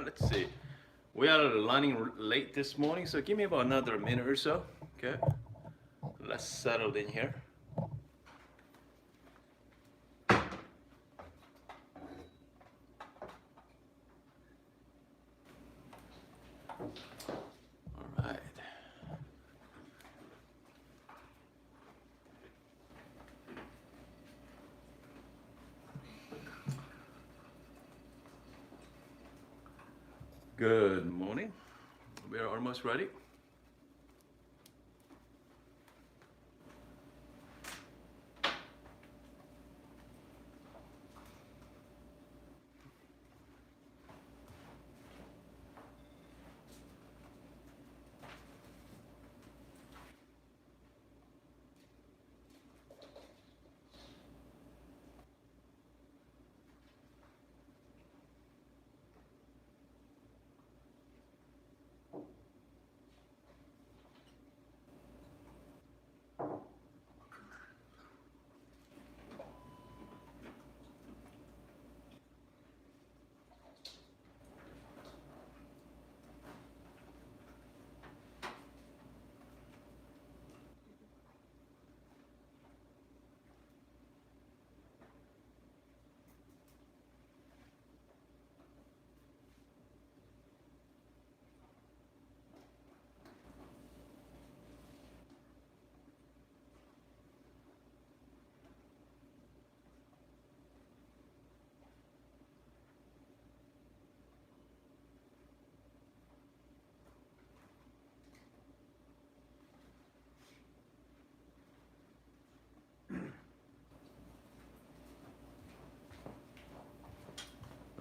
let's see. We are running late this morning, so give me about another minute or so. Okay, let's settle in here. All right. Good morning. We are almost ready.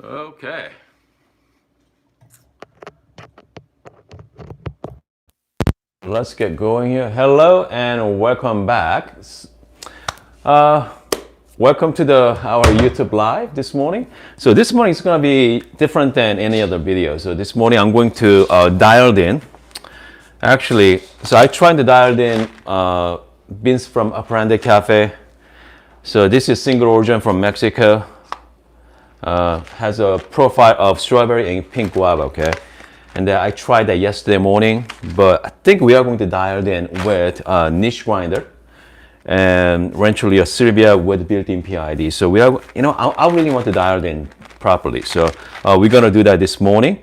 Okay. Let's get going here. Hello and welcome back. Uh, Welcome to our YouTube live this morning. So this morning is going to be different than any other video. So this morning I'm going to dial in. Actually, so I tried to dial in beans from Aprende Cafe. So this is single origin from Mexico. Has a profile of strawberry and pink guava, okay? And then I tried that yesterday morning, but I think we are going to dial in with niche grinder and Rancilio Silvia with built-in PID. So we are, I really want to dial in properly. So we're gonna do that this morning.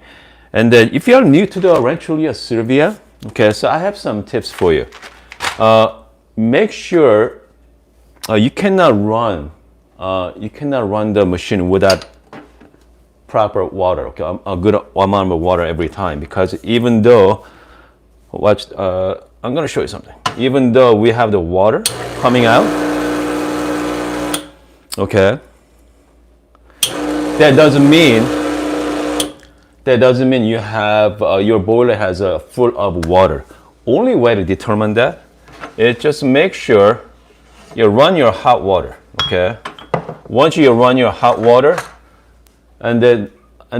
And then if you're new to the Rancilio Silvia, okay, so I have some tips for you. Make sure you cannot run the machine without proper water, okay, a good amount of water every time, because even though, I'm gonna show you something. Even though we have the water coming out, okay, that doesn't mean you have your boiler has full of water. Only way to determine that is just make sure you run your hot water, okay? Once you run your hot water, and then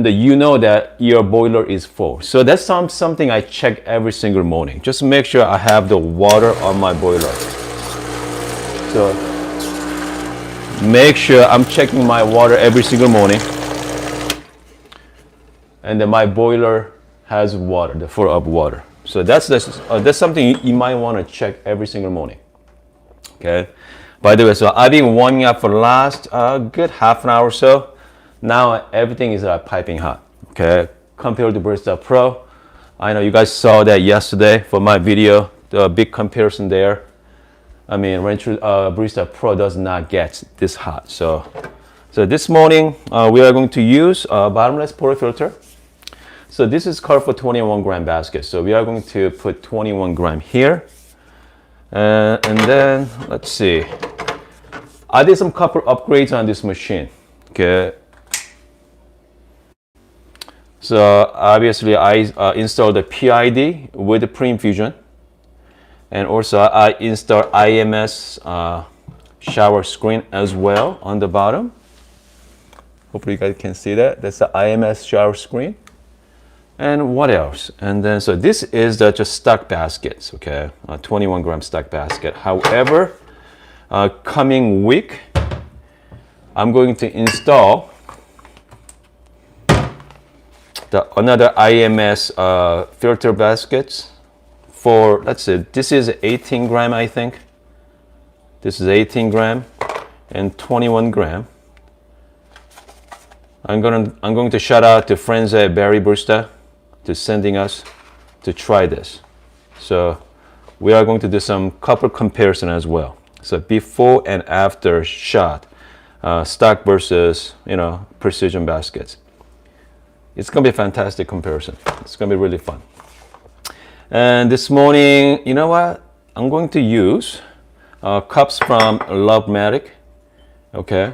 you know that your boiler is full. So that's something I check every single morning. Just make sure I have the water on my boiler. So make sure I'm checking my water every single morning. And then my boiler has water, the full of water. So that's something you might want to check every single morning. Okay. By the way, so I've been warming up for the last good half an hour or so. Now everything is piping hot, okay? Compared to Barista Pro, I know you guys saw that yesterday for my video, the big comparison there. I mean, Barista Pro does not get this hot. So this morning we are going to use a bottomless portafilter. So this is called for 21 gram basket. So we are going to put 21 gram here, and then let's see. I did some couple upgrades on this machine, okay? So obviously I installed the PID with the pre-infusion, and also I installed IMS shower screen as well on the bottom. Hopefully you guys can see that. That's the IMS shower screen. And what else? And then so this is the just stock baskets, okay? 21 gram stock basket. However, coming week, I'm going to install another IMS filter baskets for, let's see, this is 18 gram, I think. This is 18 gram and 21 gram. I'm going to shout out to friends at Berry Barista to sending us to try this. So we are going to do some copper comparison as well. So before and after shot, stock versus, precision baskets. It's going to be a fantastic comparison. It's going to be really fun. And this morning, you know what? I'm going to use cups from Lovematic. Okay.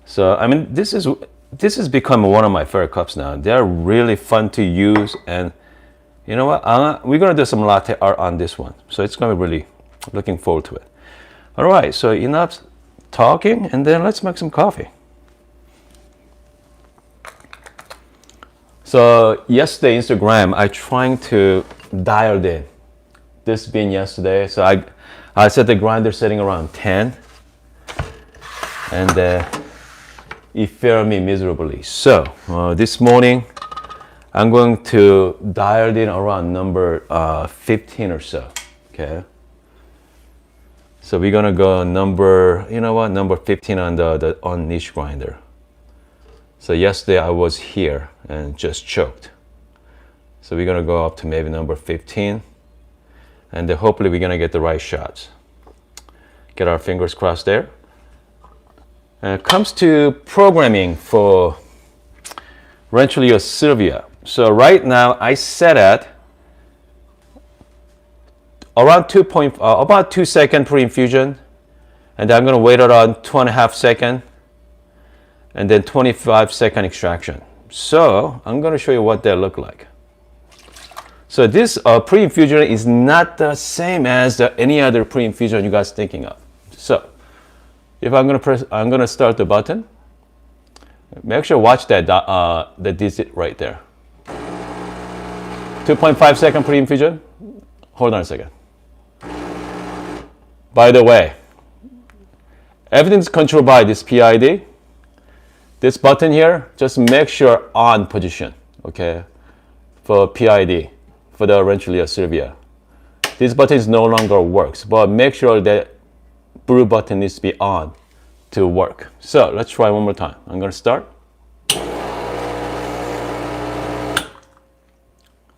So, I mean, this has become one of my favorite cups now. They're really fun to use. And you know what? We're going to do some latte art on this one. So it's going to be really looking forward to it. All right. So enough talking, and then let's make some coffee. So yesterday, Instagram, I trying to dial in this bean yesterday. So I set the grinder setting around 10, and it failed me miserably. So this morning, I'm going to dial in around number 15 or so. Okay. So we're gonna go number 15 on the on niche grinder. So yesterday I was here and just choked. So we're gonna go up to maybe number 15, and then hopefully we're gonna get the right shots. Get our fingers crossed there. And it comes to programming for Rancilio Silvia. So right now I set at around about 2 second pre-infusion, and then I'm gonna wait around 2.5 seconds, and then 25-second extraction. So I'm gonna show you what they look like. So this pre-infusion is not the same as any other pre-infusion you guys thinking of. So if I'm gonna start the button. Make sure watch that the digit right there. 2.5 second pre-infusion. Hold on a second. By the way, everything's controlled by this PID. This button here, just make sure on position, okay, for PID, for the Rancilio Silvia. This button no longer works, but make sure that brew button needs to be on to work. So let's try one more time. I'm gonna start.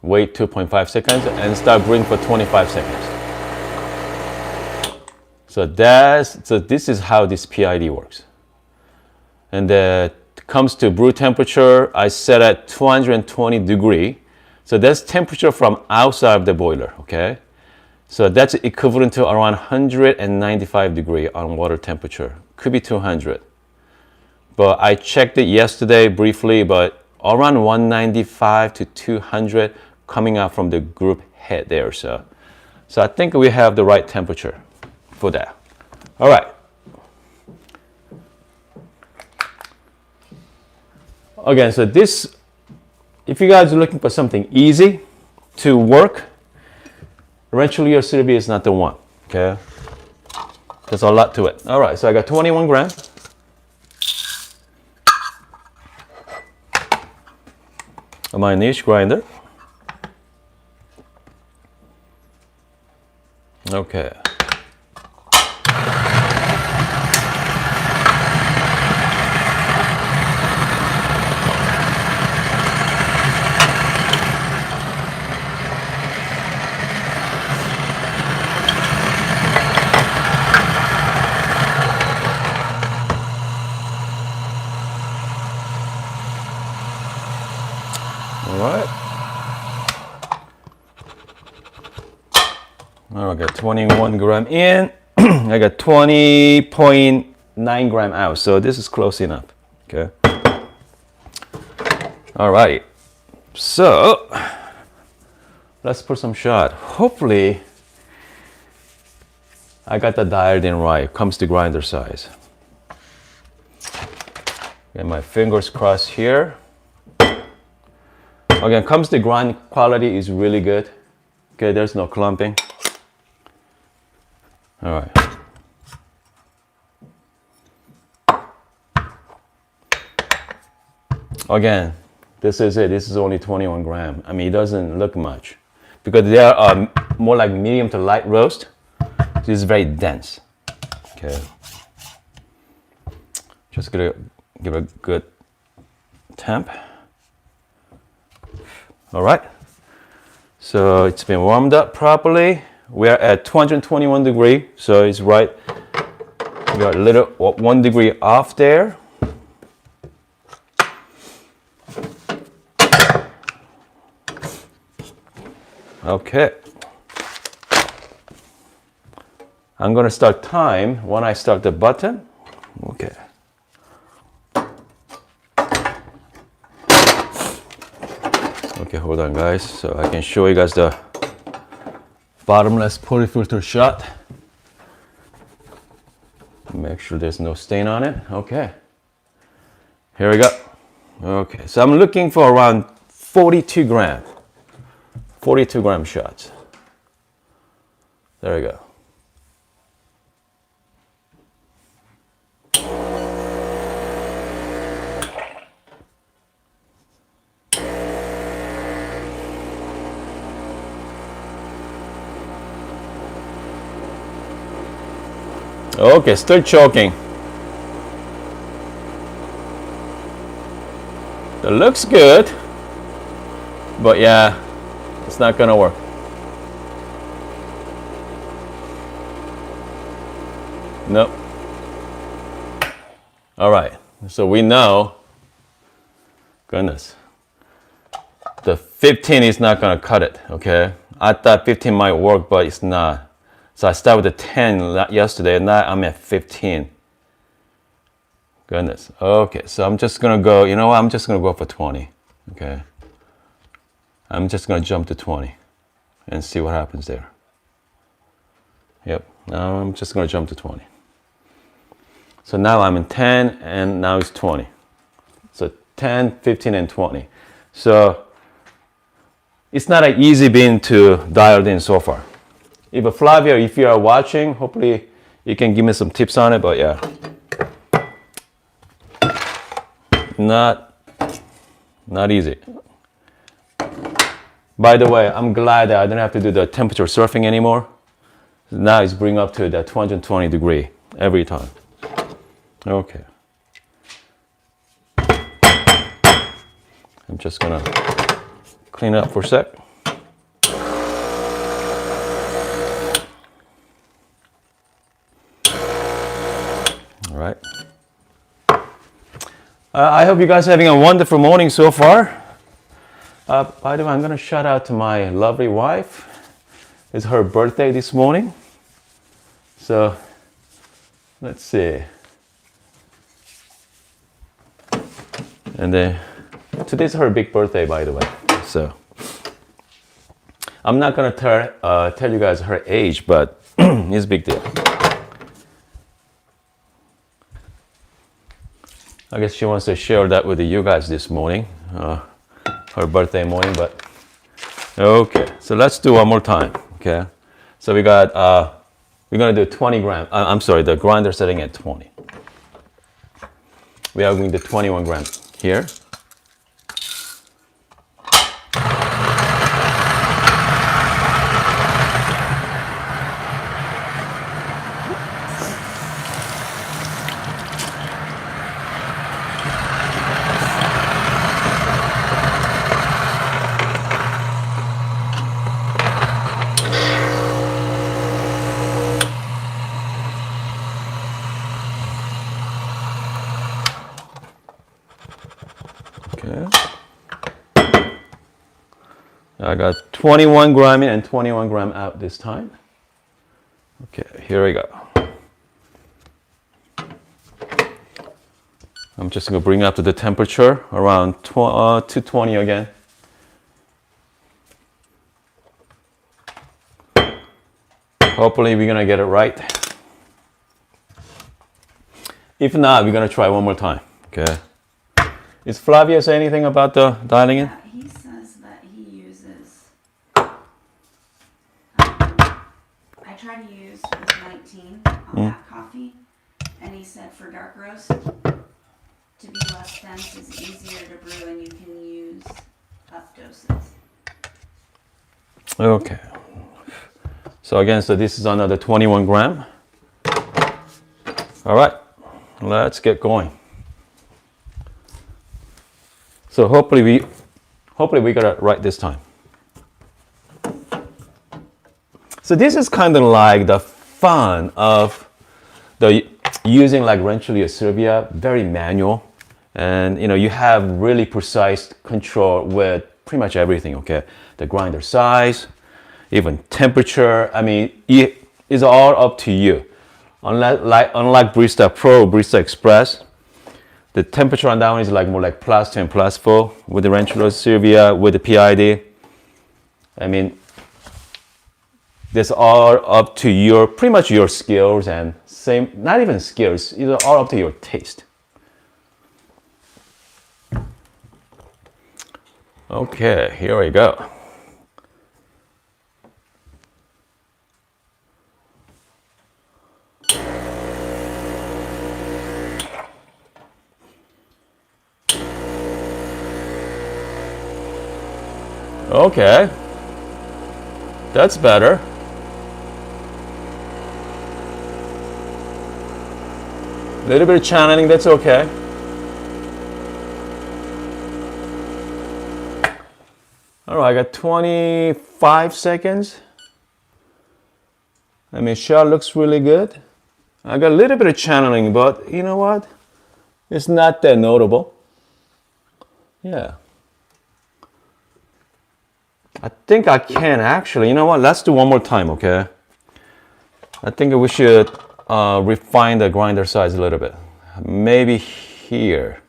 Wait 2.5 seconds and start brewing for 25 seconds. So this is how this PID works. And comes to brew temperature, I set at 220 degree. So that's temperature from outside of the boiler, okay? So that's equivalent to around 195 degree on water temperature. Could be 200. But I checked it yesterday briefly, but around 195 to 200 coming out from the group head there. So I think we have the right temperature for that. All right. Again, so this, if you guys are looking for something easy to work, Rancilio Silvia is not the one, okay? There's a lot to it. All right, so I got 21 grams. On my niche grinder. Okay. I got 21 gram in. I got 20.9 gram out. So this is close enough. Okay. All right. So let's put some shot. Hopefully I got the dialed in right. Comes to grinder size. Get my fingers crossed here. Again, comes to grind quality is really good. Okay, there's no clumping. All right. Again, This is it. This is only 21 gram. I mean, it doesn't look much because they are more like medium to light roast. This is very dense. Okay. Just gonna give it a good temp. All right. So it's been warmed up properly. We are at 221 degrees, so it's right. We are a little 1 degree off there. Okay. I'm gonna start time when I start the button. Okay. Okay, hold on guys, so I can show you guys the bottomless polyfilter shot. Make sure there's no stain on it. Okay. Here we go. Okay, so I'm looking for around 42 gram. 42 gram shots. There we go. Okay, still choking. It looks good, but yeah, it's not gonna work. Nope. All right, so we know, goodness, the 15 is not gonna cut it, okay? I thought 15 might work, but it's not. So I started with the 10 yesterday, and now I'm at 15. Goodness. Okay, so I'm just gonna go, you know what? I'm just gonna go for 20, okay? I'm just gonna jump to 20 and see what happens there. Yep, now I'm just gonna jump to 20. So now I'm in 10, and now it's 20. So 10, 15, and 20. So it's not an easy bean to dial in so far. If Flavia, if you are watching, hopefully you can give me some tips on it, but yeah. Not easy. By the way, I'm glad that I don't have to do the temperature surfing anymore. Now it's bring up to that 220 degree every time. Okay. I'm just gonna clean it up for a sec. All right. I hope you guys are having a wonderful morning so far. By the way, I'm gonna shout out to my lovely wife. It's her birthday this morning. So let's see. And then today's her big birthday, by the way. So I'm not gonna tell you guys her age, but it's a big deal. I guess she wants to share that with you guys this morning, her birthday morning. But okay, so let's do one more time. Okay, so we got we're gonna do 20 gram. I'm sorry, the grinder setting at 20. We are going to 21 grams here. I got 21 gram in and 21 gram out this time. Okay, here we go. I'm just gonna bring it up to the temperature around 220 again. Hopefully we're gonna get it right. If not, we're gonna try one more time. Okay. Is Flavia say anything about the dialing in? He says that he uses. I try to use with 19 on that coffee, and he said for dark roast to be less dense is easier to brew, and you can use use up doses. Okay. So again, so this is another 21 gram. All right, let's get going. So hopefully we got it right this time. So this is kind of like the fun of the using like Rancilio Silvia, very manual, and you know you have really precise control with pretty much everything. Okay, the grinder size, even temperature. I mean, it's all up to you. Unlike Barista Pro, Barista Express, the temperature on that one is like more like plus 10, plus 4 with the Rancilio Silvia, with the PID. I mean, this all up to your, pretty much your skills and same, not even skills, it's all up to your taste. Okay, here we go. Okay, that's better. A little bit of channeling, that's okay. All right, I got 25 seconds. I mean, shot looks really good. I got a little bit of channeling, but you know what? It's not that notable. Yeah. I think I can actually, you know what? Let's do one more time, okay? I think we should refine the grinder size a little bit. Maybe here.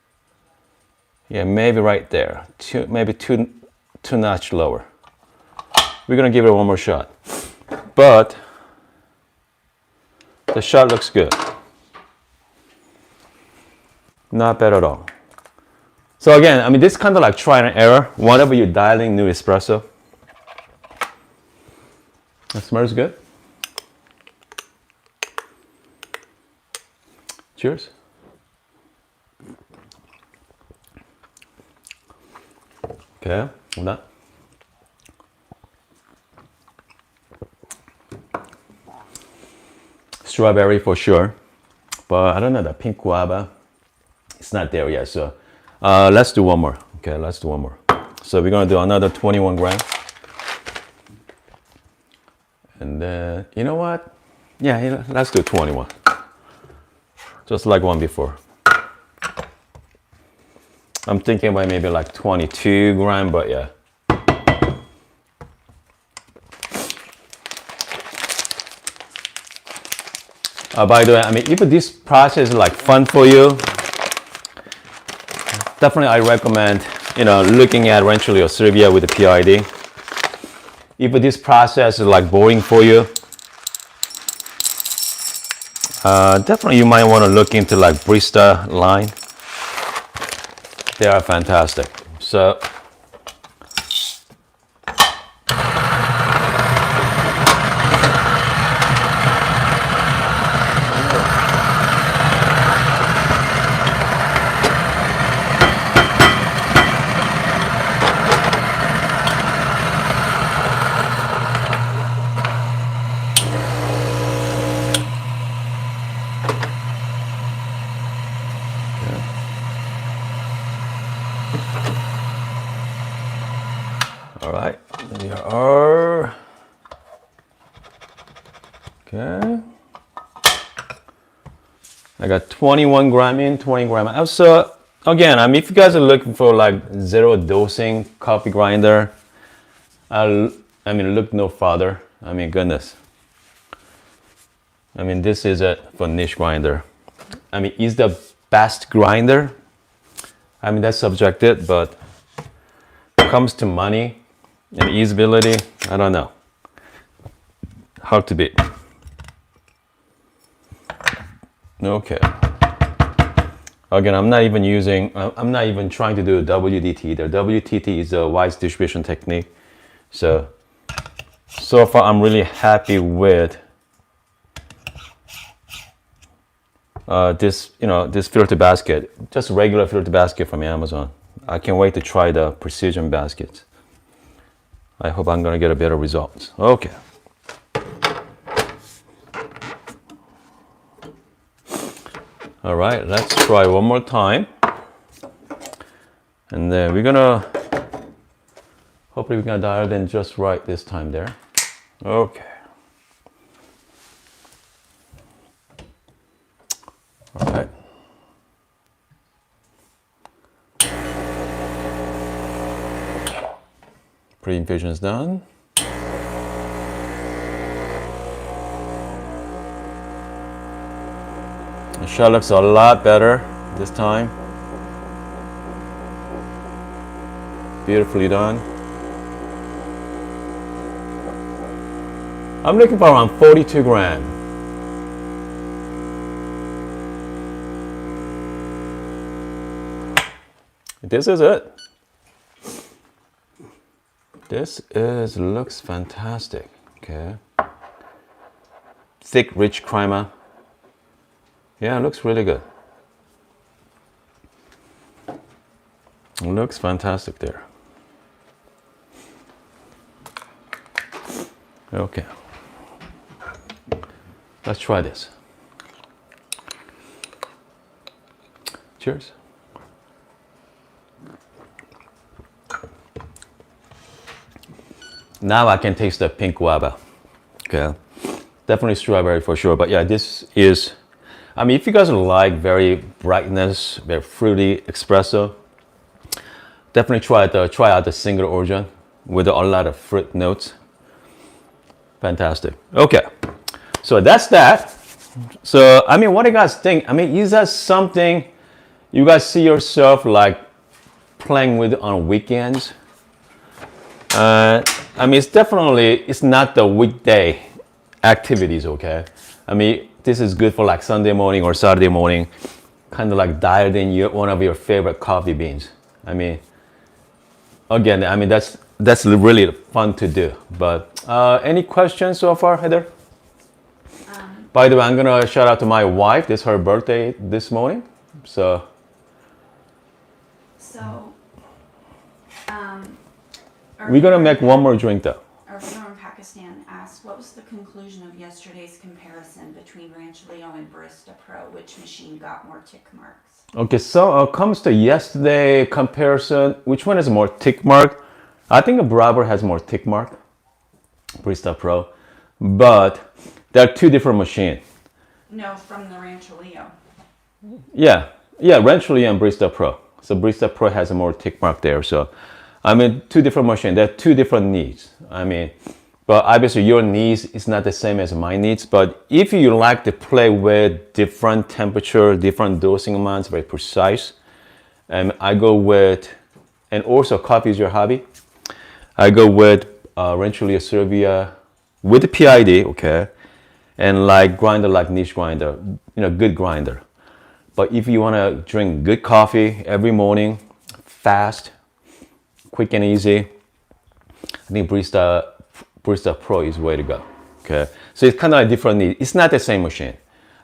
Yeah, maybe right there. Maybe two notch lower. We're gonna give it one more shot. But the shot looks good. Not bad at all. So again, I mean, this kind of like try and error. Whenever you're dialing new espresso. That smells good. Cheers. Okay, hold on. Strawberry for sure, but I don't know, the pink guava, it's not there yet. So let's do one more. Okay, let's do one more. So we're gonna do another 21 gram. And then, you know what? Yeah, let's do 21. Just like one before. I'm thinking about maybe like 22 gram, but yeah. By the way, I mean, if this process is like fun for you, definitely I recommend, you know, looking at Rancilio Silvia with the PID. If this process is like boring for you, definitely you might want to look into like Barista line. They are fantastic. So all right, there you are. Okay. I got 21 gram in, 20 gram out. So again, I mean, if you guys are looking for like zero dosing coffee grinder, I mean, look no farther. I mean, goodness. I mean, this is it for niche grinder. I mean, is the best grinder? I mean, that's subjective, but when it comes to money and usability, I don't know. Hard to beat. Okay. Again, I'm not even trying to do a WDT either. WTT is a wise distribution technique. So far I'm really happy with this, you know, this filter basket, just regular filter basket from Amazon. I can't wait to try the precision baskets. I hope I'm gonna get a better results. Okay. All right, let's try one more time. And then we're gonna, hopefully we're gonna dial it in just right this time there. Okay. All right. Pre-infusion is done. The shot looks a lot better this time. Beautifully done. I'm looking for around 42 grams. This is it. Looks fantastic. Okay. Thick, rich crema. Yeah, it looks really good. It looks fantastic there. Okay. Let's try this. Cheers. Now I can taste the pink guava. Okay. Definitely strawberry for sure. But yeah, this is, I mean, if you guys like very brightness, very fruity espresso, definitely try out the single origin with a lot of fruit notes. Fantastic. Okay. So that's that. So, I mean, what do you guys think? I mean, is that something you guys see yourself like playing with on weekends? I mean, it's not the weekday activities, okay? I mean, this is good for like Sunday morning or Saturday morning, kind of like dialed in one of your favorite coffee beans. I mean, again, I mean, that's really fun to do. But any questions so far, Heather? By the way, I'm gonna shout out to my wife. This is her birthday this morning, so. We're gonna make one more drink though. Our viewer in Pakistan asked, what was the conclusion of yesterday's comparison between Rancilio and Barista Pro? Which machine got more tick marks? Okay, so comes to yesterday comparison, which one is more tick mark? I think a Bravo has more tick mark, Barista Pro, but they're two different machines. No, from the Rancilio. Yeah, Rancilio and Barista Pro. So Barista Pro has a more tick mark there. So, I mean, two different machines. They're two different needs. I mean, but obviously your needs is not the same as my needs. But if you like to play with different temperature, different dosing amounts, very precise, and I go with, and also coffee is your hobby, I go with Rancilio Silvia with the PID, okay, and like grinder, like niche grinder, good grinder. But if you want to drink good coffee every morning, fast, quick and easy, I think Barista Pro is the way to go. Okay, so it's kind of a different need. It's not the same machine.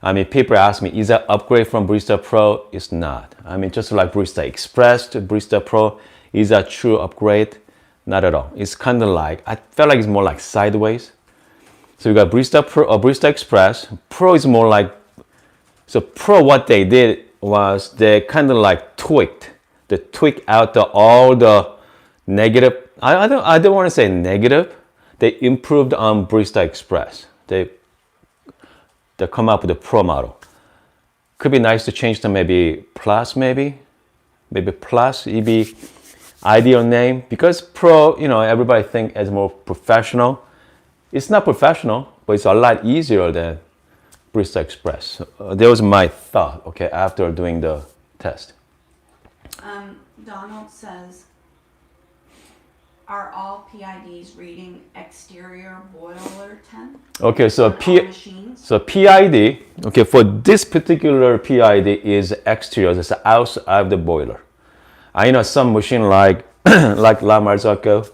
I mean, people ask me, is that upgrade from Barista Pro? It's not. I mean, just like Barista Express to Barista Pro, is that true upgrade? Not at all. It's kind of like, I felt like it's more like sideways. So you got Barista Pro or Barista Express. Pro is more like, so Pro, what they did was they kind of like tweaked. They tweaked out all the negative. I don't want to say negative. They improved on Barista Express. They come up with a Pro model. Could be nice to change to maybe Plus, maybe Plus. It'd be ideal name because Pro, everybody think as more professional. It's not professional, but it's a lot easier than Barista Express. That was my thought, okay, after doing the test. Donald says, are all PIDs reading exterior boiler temp? Okay, so PID. PID, okay, for this particular PID is exterior, it's outside of the boiler. I know some machine like like La Marzocco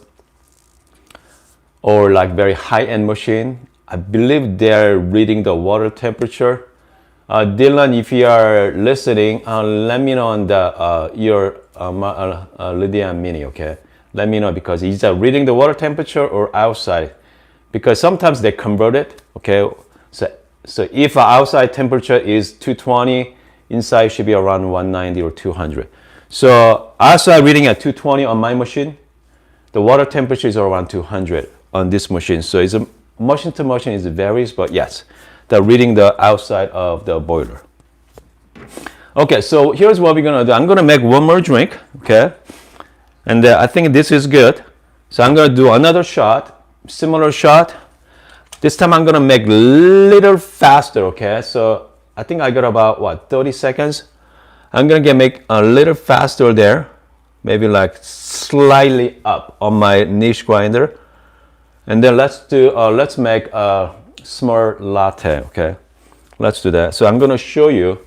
or like very high-end machine, I believe they're reading the water temperature. Dylan, if you are listening, let me know on your Lydia and Minnie, okay? Let me know, because is that reading the water temperature or outside? Because sometimes they convert it, okay? So if outside temperature is 220, inside should be around 190 or 200. So outside reading at 220 on my machine, the water temperature is around 200 on this machine. So it's a machine to machine, it varies, but yes, they're reading the outside of the boiler. Okay, so here's what we're gonna do. I'm gonna make one more drink, okay? And I think this is good. So I'm gonna do another shot, similar shot. This time I'm gonna make a little faster, okay? So I think I got about, 30 seconds? I'm gonna make a little faster there. Maybe like slightly up on my niche grinder. And then let's make a small latte, okay? Let's do that. So I'm gonna show you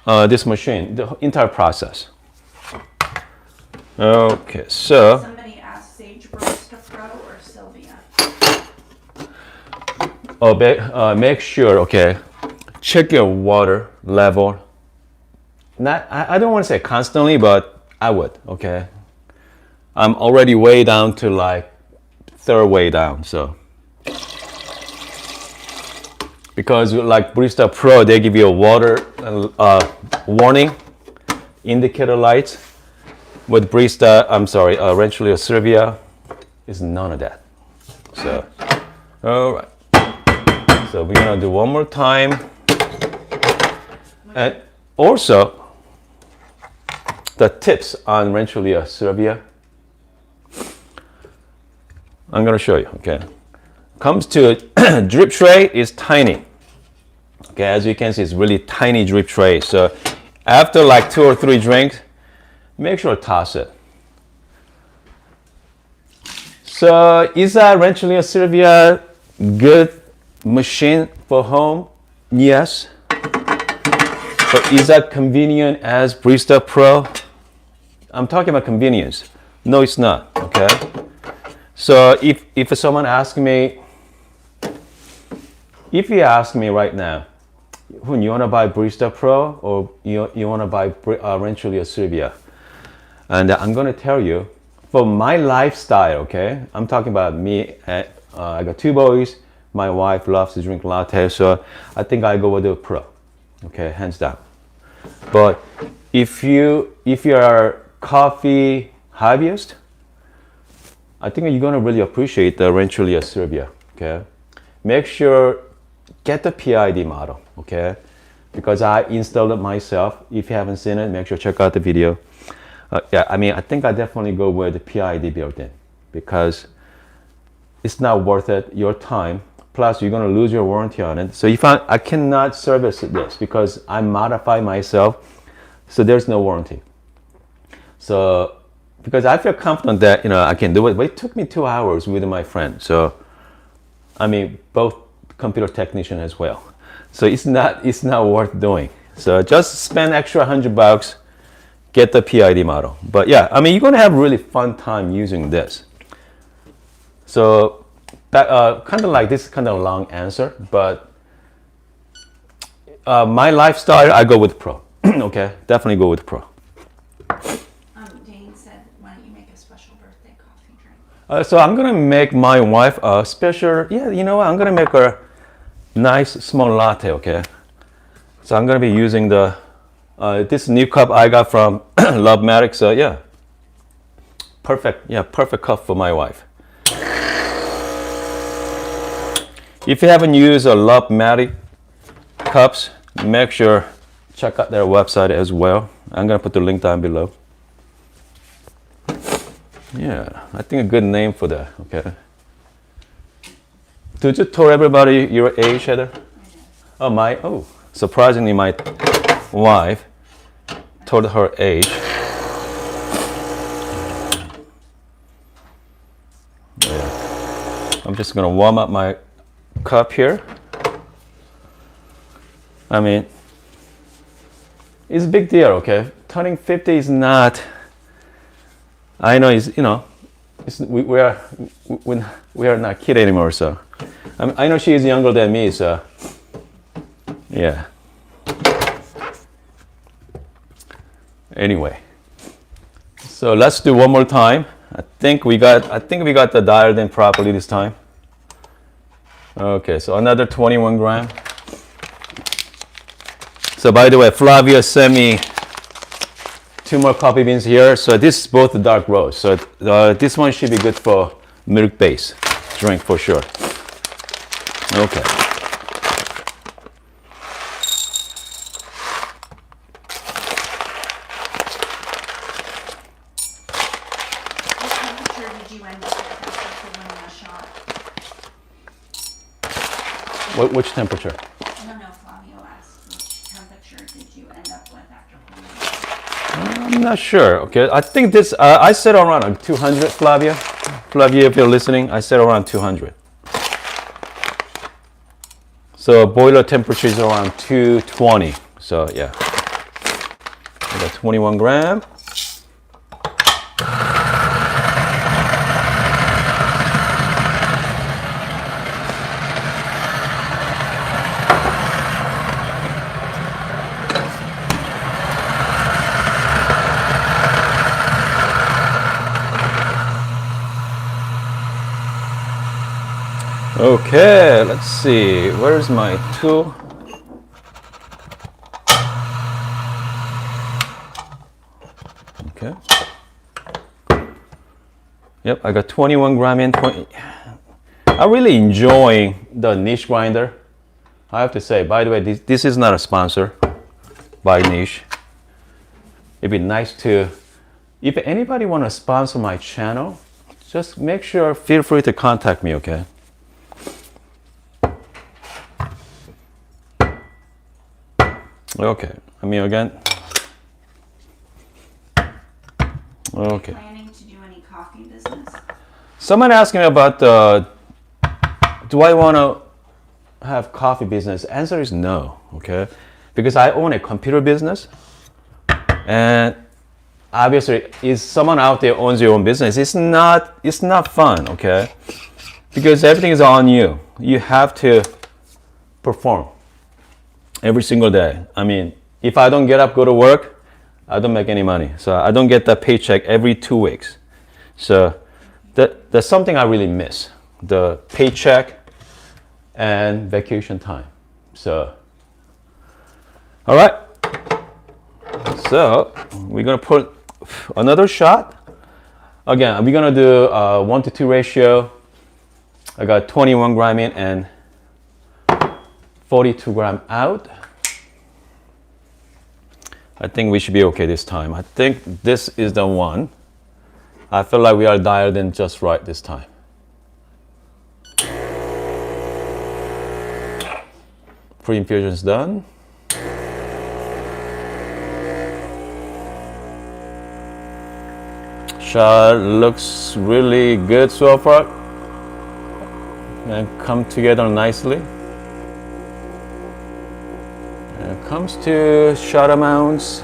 this machine, the entire process. Okay, so. Somebody asked Sage Barista Pro or Silvia. Make sure, okay, check your water level. I don't want to say constantly, but I would, okay? I'm already way down to like third way down, so. Because like Barista Pro, they give you a water warning, indicator lights. With Rancilio Silvia, is none of that. So, all right. So we're gonna do one more time. And also, the tips on Rancilio Silvia, I'm gonna show you, okay? Comes to drip tray is tiny. Okay, as you can see, it's really tiny drip tray. So after like 2 or 3 drinks, make sure to toss it. So is that Rancilio Silvia good machine for home? Yes. But is that convenient as Barista Pro? I'm talking about convenience. No, it's not, okay? So if someone asks me, if you ask me right now, you want to buy Barista Pro or you want to buy Rancilio Silvia? And I'm going to tell you, for my lifestyle, okay? I'm talking about me. I got 2 boys. My wife loves to drink latte, so I think I go with the Pro, okay? Hands down. But if you are coffee hobbyist, I think you're going to really appreciate the Rancilio Silvia, okay? Make sure, get the PID model, okay? Because I installed it myself. If you haven't seen it, make sure to check out the video. I think I definitely go with the PID built-in because it's not worth it, your time. Plus, you're going to lose your warranty on it. So if I cannot service this because I modify myself, so there's no warranty. So, because I feel confident that, I can do it, but it took me 2 hours with my friend. So, both computer technician as well. So it's not worth doing. So just spend extra $100, get the PID model. But yeah, you're gonna have really fun time using this. So that kind of like this, kind of a long answer, but my lifestyle, I go with Pro. Okay, definitely go with Pro. Dane said, why don't you make a special birthday coffee drink? So I'm gonna make my wife a special. Yeah, you know what? I'm gonna make her nice small latte. Okay. So I'm gonna be using the this new cup I got from Lovematic. So yeah, perfect. Yeah, perfect cup for my wife. If you haven't used a Lovematic cups, make sure check out their website as well. I'm gonna put the link down below. Yeah, I think a good name for that. Okay. Did you tell everybody your age, Heather? Oh, surprisingly, my wife told her age. Yeah. I'm just gonna warm up my cup here. It's a big deal, okay? Turning 50 is not. I know we are not kids anymore. So I know she is younger than me. So yeah. Anyway, so let's do one more time. I think we got the dialed in properly this time. Okay, so another 21 gram. So by the way, Flavia sent me 2 more coffee beans here. So this is both the dark roast. So this one should be good for milk base drink for sure. Okay. What temperature did you end up with after pulling a shot? Which temperature? No, Flavio asked which temperature did you end up with after pulling a shot? I'm not sure. Okay, I think this. I said around 200, Flavia. Flavia, if you're listening, I said around 200. So boiler temperature is around 220. So yeah, I got 21 gram. Okay, let's see. Where's my tool? Okay. Yep, I got 21 gram in. I'm really enjoying the niche grinder. I have to say, by the way, this is not a sponsor by Niche. It'd be nice to, if anybody want to sponsor my channel, just make sure, feel free to contact me, okay? Okay, I mean again. Okay. Planning to do any coffee business? Someone asked me about do I want to have coffee business? Answer is no, okay? Because I own a computer business, and obviously, if someone out there owns your own business, it's not fun, okay? Because everything is on you. You have to perform every single day. I mean, if I don't get up, go to work, I don't make any money. So I don't get that paycheck every 2 weeks. So that's something I really miss, the paycheck and vacation time. So, all right. So we're gonna put another shot. Again, we're gonna do 1-to-2 ratio. I got 21 gram in and 42 gram out. I think we should be okay this time. I think this is the one. I feel like we are dialed in just right this time. Pre-infusion is done. Shot looks really good so far and come together nicely. When it comes to shot amounts,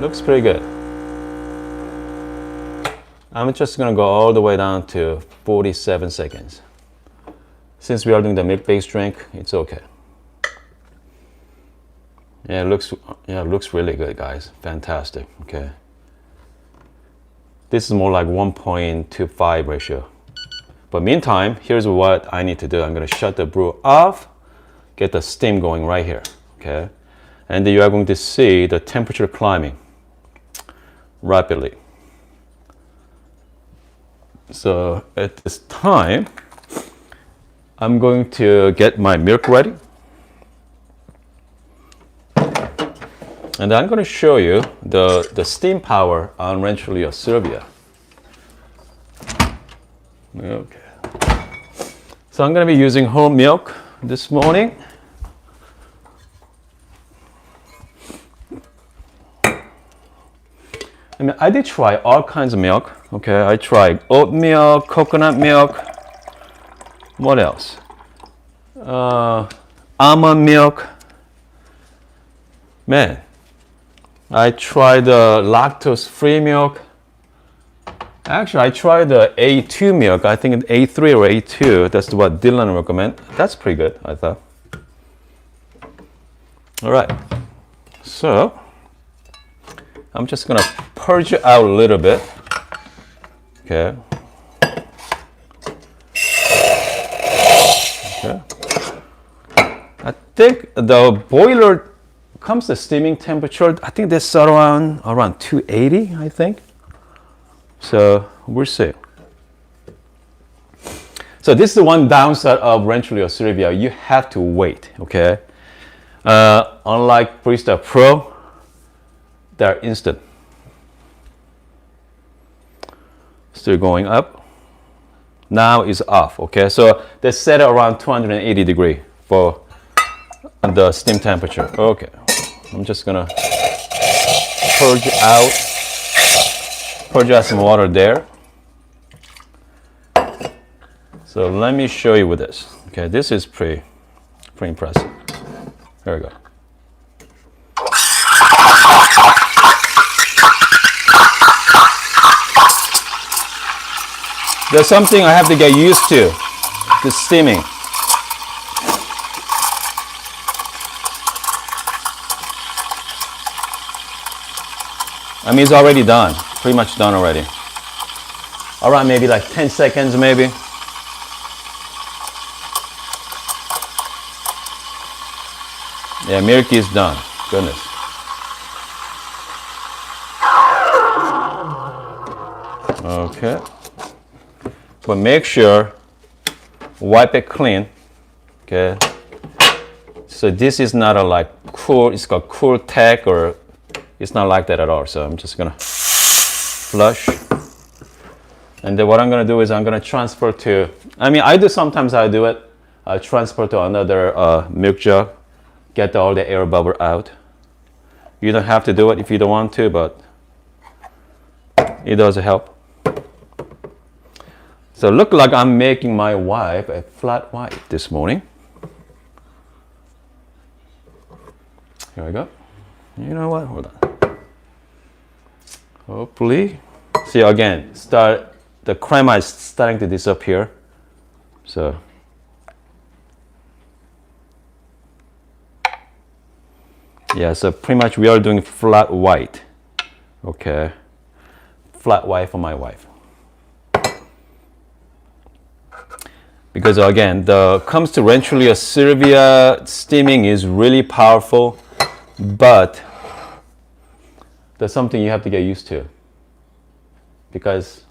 looks pretty good. I'm just gonna go all the way down to 47 seconds. Since we are doing the milk-based drink, it's okay. Yeah, it looks really good, guys. Fantastic. Okay. This is more like 1.25 ratio. But meantime, here's what I need to do. I'm gonna shut the brew off, get the steam going right here. Okay. And then you are going to see the temperature climbing rapidly. So at this time, I'm going to get my milk ready. And I'm going to show you the steam power on Rancilio Silvia. Okay. So I'm going to be using whole milk this morning. I mean, I did try all kinds of milk. Okay, I tried oat milk, coconut milk. What else? Almond milk. Man, I tried the lactose-free milk. Actually, I tried the A2 milk. I think A3 or A2. That's what Dylan recommended. That's pretty good, I thought. All right. So I'm just gonna purge it out a little bit. Okay. Okay. I think the boiler comes to steaming temperature. I think that's around 280. I think. So we'll see. So this is the one downside of Rancilio Silvia. You have to wait. Okay. Unlike Barista Pro, they're instant. Still going up. Now it's off. Okay, so they set it around 280 degree for the steam temperature. Okay, I'm just gonna purge out some water there. So let me show you with this. Okay, this is pretty impressive. There we go. There's something I have to get used to, the steaming. I mean, it's already done, pretty much done already. Around maybe like 10 seconds maybe. Yeah, milk is done, goodness. Okay. But make sure wipe it clean. Okay. So this is not a like cool, it's called cool tech, or it's not like that at all. So I'm just gonna flush. And then what I'm gonna do is I'm gonna transfer to, I mean, sometimes I do it. I transfer to another milk jug, get all the air bubble out. You don't have to do it if you don't want to, but it does help. So look like I'm making my wife a flat white this morning. Here we go. You know what? Hold on. Hopefully. See again, the crema is starting to disappear. So yeah, so pretty much we are doing flat white. Okay. Flat white for my wife. Because again, comes to Rancilio Silvia, steaming is really powerful, but there's something you have to get used to. Because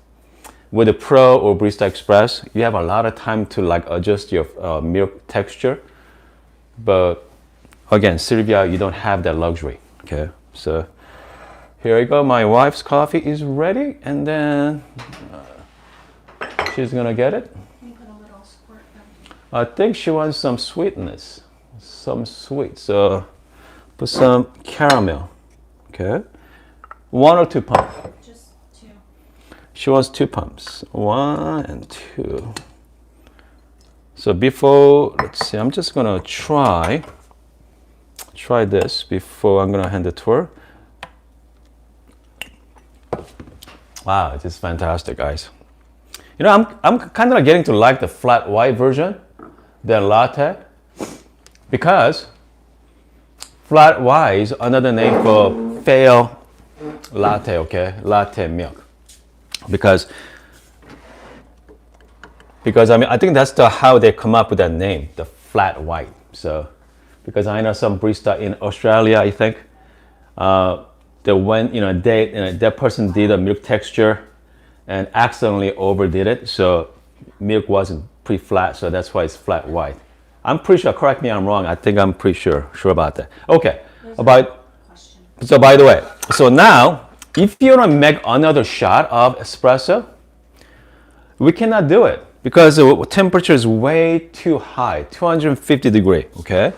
with the Pro or Barista Express, you have a lot of time to like adjust your milk texture. But again, Silvia, you don't have that luxury. Okay, so here we go. My wife's coffee is ready, and then she's gonna get it. I think she wants some sweetness, some sweet. So put some caramel. Okay, 1 or 2 pumps. Just 2. She wants 2 pumps, 1 and 2. So before, let's see, I'm just gonna try this before I'm gonna hand it to her. Wow, it is fantastic, guys. You know, I'm kind of getting to like the flat white version than latte, because flat white is another name for pale latte, okay? Latte milk. Because I mean, I think that's how they come up with that name, the flat white. So, because I know some barista in Australia, I think, they went, that person did a milk texture and accidentally overdid it. So milk wasn't pretty flat, so that's why it's flat white. I'm pretty sure, correct me if I'm wrong, I think I'm pretty sure about that. Okay, so by the way, so now, if you want to make another shot of espresso, we cannot do it because the temperature is way too high, 250 degrees, okay?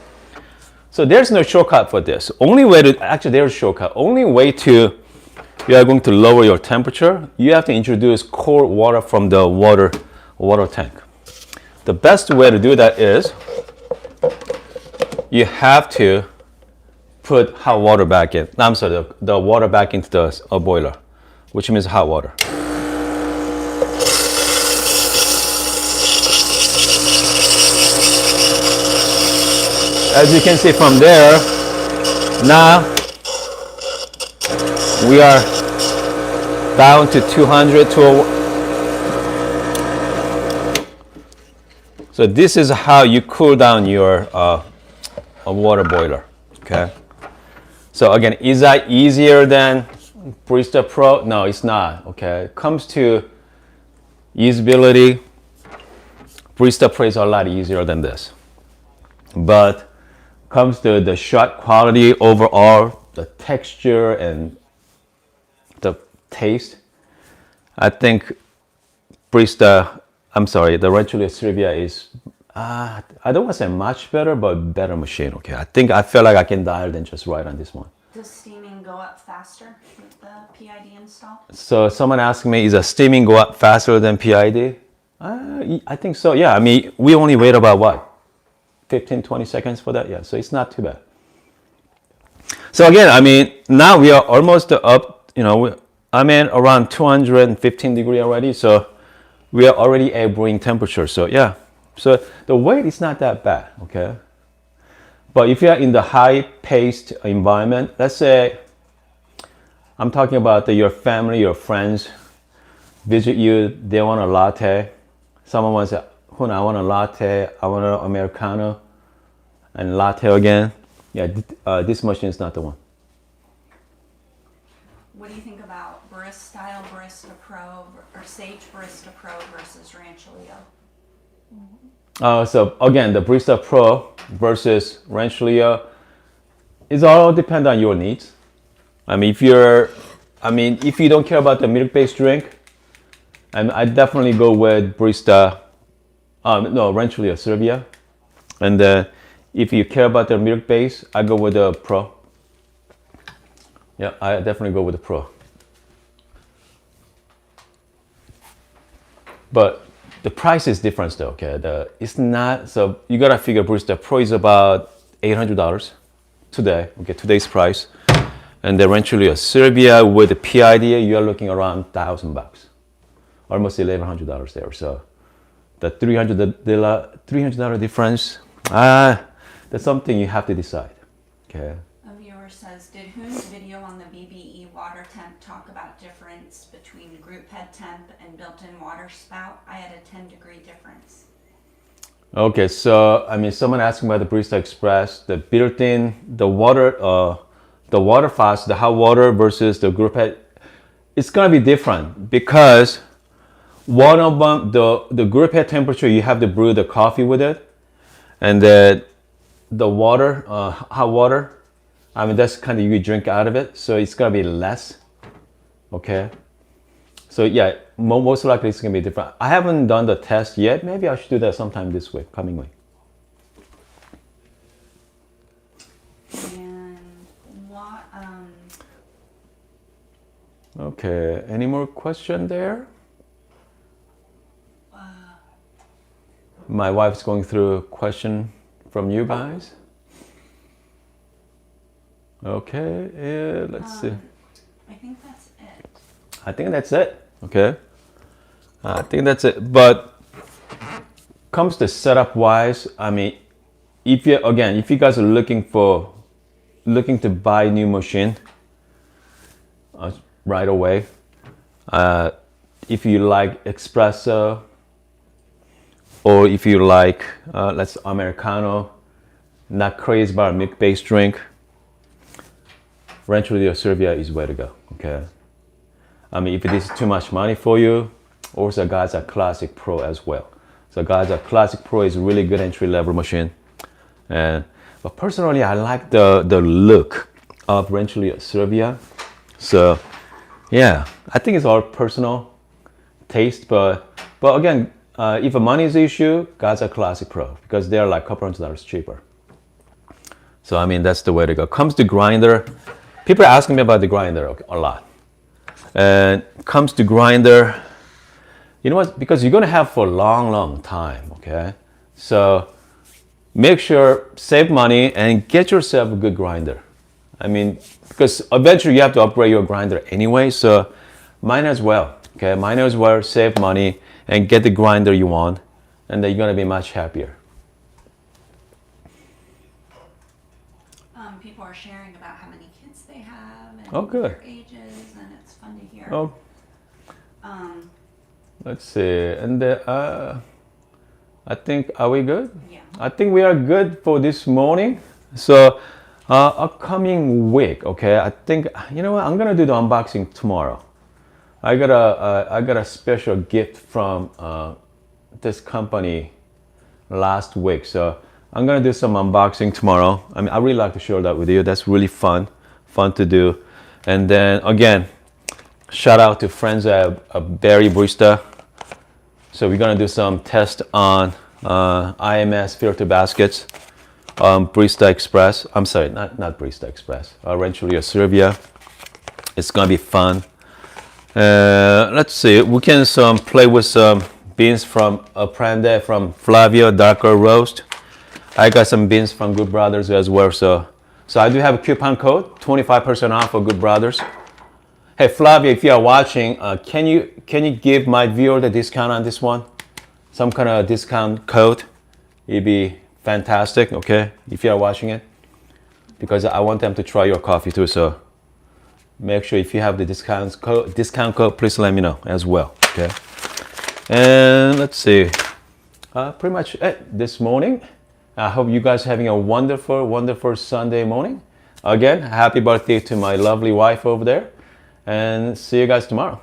So there's no shortcut for this. There's a shortcut. Only way you are going to lower your temperature, you have to introduce cold water from the water tank. The best way to do that is you have to put hot water back in. I'm sorry, the water back into the boiler, which means hot water. As you can see from there, Now we are down to 200 to. So this is how you cool down your water boiler. Okay. So again, is that easier than Barista Pro? No, it's not. Okay. It comes to usability. Barista Pro is a lot easier than this. But comes to the shot quality overall, the texture and the taste, I think the Rancilio Silvia is, I don't want to say much better, but better machine. Okay, I feel like I can dial than just right on this one. Does steaming go up faster with the PID install? So someone asked me, is a steaming go up faster than PID? I think so. Yeah, I mean, we only wait about what? 15, 20 seconds for that. Yeah, so it's not too bad. So again, I mean, now we are almost up, I'm in around 215 degree already. So we are already at brewing temperature. So yeah, so the weight is not that bad. Okay. But if you're in the high paced environment, let's say, I'm talking about your family, your friends visit you, they want a latte. Someone wants a, I want a latte, I want an Americano, and latte again. Yeah, this machine is not the one. What do you think about Barista Pro or Sage Barista Pro versus Rancilio? So again, the Barista Pro versus Rancilio is all depend on your needs. I mean, if you don't care about the milk-based drink, I definitely go with Rancilio Silvia. And if you care about the milk base, I go with the Pro. Yeah, I definitely go with the Pro. But the price is different though, okay? It's not, so you gotta figure Barista Pro is about $800 today, okay, today's price. And the Rancilio Silvia with the PID, you're looking around $1,000, almost $1,100 there. So the $300 difference, that's something you have to decide, okay? A viewer says, did Hoon's video on the VBE water temp talk about difference between group head temp and built-in water spout? I had a 10-degree difference. Okay, so I mean, someone asking about the Barista Express, the built-in, the water faucet, the hot water versus the group head, it's gonna be different because one of them, the group head temperature, you have to brew the coffee with it, and the water, hot water, I mean, that's kind of you drink out of it, so it's gonna be less. Okay, so yeah, most likely it's gonna be different. I haven't done the test yet. Maybe I should do that sometime this week, coming week. And what? Okay, any more question there? My wife's going through a question from you guys. Okay, let's see. I think that's it. I think that's it. Okay, I think that's it. But comes to setup wise, I mean, if you guys are looking to buy a new machine right away, if you like espresso, or if you like let's Americano, not crazy about a milk-based drink, Rancilio Silvia is way to go. Okay, I mean, if it is too much money for you, also guys are Classic Pro as well. So guys, a Classic Pro is a really good entry-level machine. But personally, I like the look of Rancilio Silvia. So yeah, I think it's all personal taste. But again, if a money is the issue, guys are Classic Pro because they're like a couple $100 cheaper. So I mean, that's the way to go. Comes to grinder, people are asking me about the grinder a lot. And comes to grinder, you know what? Because you're gonna have for a long time, okay? So make sure, save money and get yourself a good grinder. I mean, because eventually you have to upgrade your grinder anyway, so might as well, okay? Might as well save money and get the grinder you want, and then you're gonna be much happier. People are sharing about Oh, good. Their ages, and it's fun to hear. Oh, Um, let's see. And I think, are we good? yeah. I think we are good for this morning. So, upcoming week, okay? I think, you know what? I'm gonna do the unboxing tomorrow. I got a special gift from this company last week, so I'm gonna do some unboxing tomorrow. I mean, I really like to share that with you. That's really fun to do. And then again, shout out to friends at Berry Barista. So we're gonna do some test on IMS filter baskets, Barista Express. I'm sorry, not Barista Express. Rancilio Silvia. It's gonna be fun. Let's see. We can play with some beans from Aprende from Flavio Darker Roast. I got some beans from Good Brothers as well. So I do have a coupon code, 25% off for Good Brothers. Hey Flavio, if you are watching, can you give my viewer the discount on this one? Some kind of discount code? It'd be fantastic, okay? If you are watching it, because I want them to try your coffee too. So make sure if you have the discount code, please let me know as well, okay? And let's see, pretty much it this morning. I hope you guys are having a wonderful Sunday morning. Again, happy birthday to my lovely wife over there. And see you guys tomorrow.